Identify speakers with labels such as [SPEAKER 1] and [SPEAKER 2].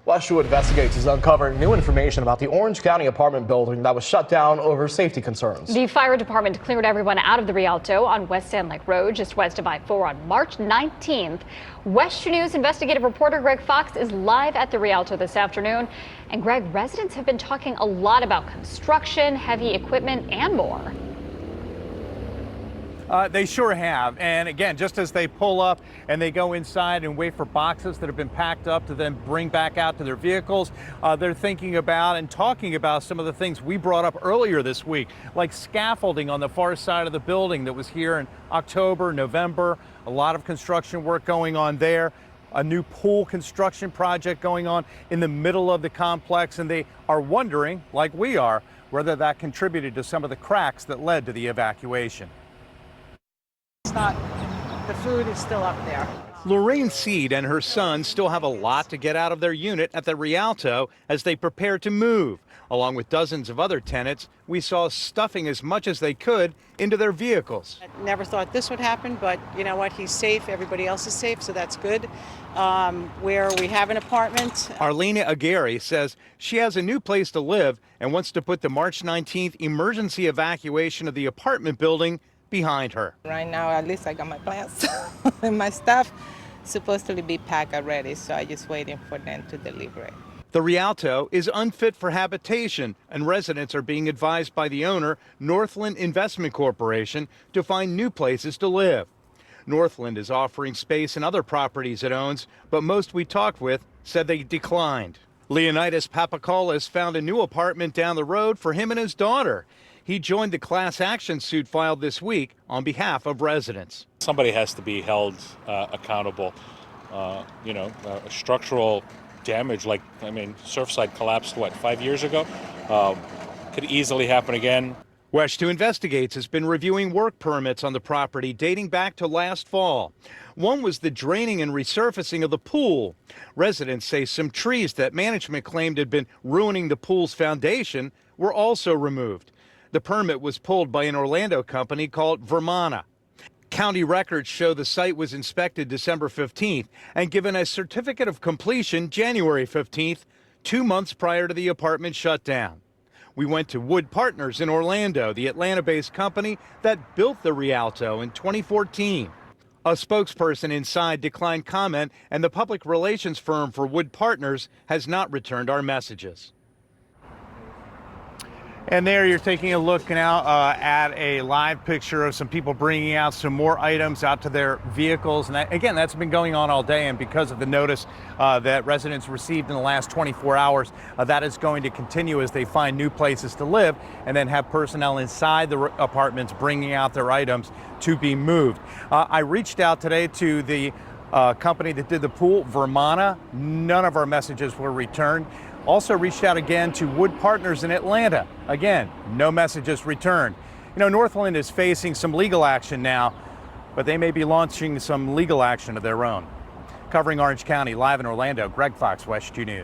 [SPEAKER 1] Westwood Investigates is uncovering new information about the Orange County apartment building that was shut down over safety concerns.
[SPEAKER 2] The fire department cleared everyone out of the Rialto on West Sand Lake Road, just west of I-4 on March 19th. West 2 News investigative reporter Greg Fox is live at the Rialto this afternoon. And Greg, residents have been talking a lot about construction, heavy equipment, and more.
[SPEAKER 3] They sure have. And again, just as they pull up and they go inside and wait for boxes that have been packed up to then bring back out to their vehicles, they're thinking about and talking about some of the things we brought up earlier this week, like scaffolding on the far side of the building that was here in October, November. A lot of construction work going on there. A new pool construction project going on in the middle of the complex. And they are wondering, like we are, whether that contributed to some of the cracks that led to the evacuation.
[SPEAKER 4] The food is still up there.
[SPEAKER 3] Lorraine Seed and her son still have a lot to get out of their unit at the Rialto as they prepare to move. Along with dozens of other tenants, we saw stuffing as much as they could into their vehicles.
[SPEAKER 4] I never thought this would happen, but you know what? He's safe. Everybody else is safe, so that's good. Where we have an apartment.
[SPEAKER 3] Arlena Aguirre says she has a new place to live and wants to put the March 19th emergency evacuation of the apartment building behind her.
[SPEAKER 5] Right now, at least I got my plants and my stuff supposed to be packed already, so I'm just waiting for them to deliver it.
[SPEAKER 3] The Rialto is unfit for habitation, and residents are being advised by the owner, Northland Investment Corporation, to find new places to live. Northland is offering space in other properties it owns, but most we talked with said they declined. Leonidas Papakolis found a new apartment down the road for him and his daughter. He joined the class action suit filed this week on behalf of residents.
[SPEAKER 6] Somebody has to be held accountable. Structural damage, Surfside collapsed, 5 years ago? Could easily happen again.
[SPEAKER 3] West 2 Investigates has been reviewing work permits on the property dating back to last fall. One was the draining and resurfacing of the pool. Residents say some trees that management claimed had been ruining the pool's foundation were also removed. The permit was pulled by an Orlando company called Vermana. County records show the site was inspected December 15th and given a certificate of completion January 15th, 2 months prior to the apartment shutdown. We went to Wood Partners in Orlando, the Atlanta-based company that built the Rialto in 2014. A spokesperson inside declined comment, and the public relations firm for Wood Partners has not returned our messages. And there you're taking a look now at a live picture of some people bringing out some more items out to their vehicles. And again, that's been going on all day. And because of the notice that residents received in the last 24 hours, that is going to continue as they find new places to live and then have personnel inside the apartments bringing out their items to be moved. I reached out today to the company that did the pool, Vermana. None of our messages were returned. Also reached out again to Wood Partners in Atlanta. Again, no messages returned. Northland is facing some legal action now, but they may be launching some legal action of their own. Covering Orange County, live in Orlando, Greg Fox, West 2 News.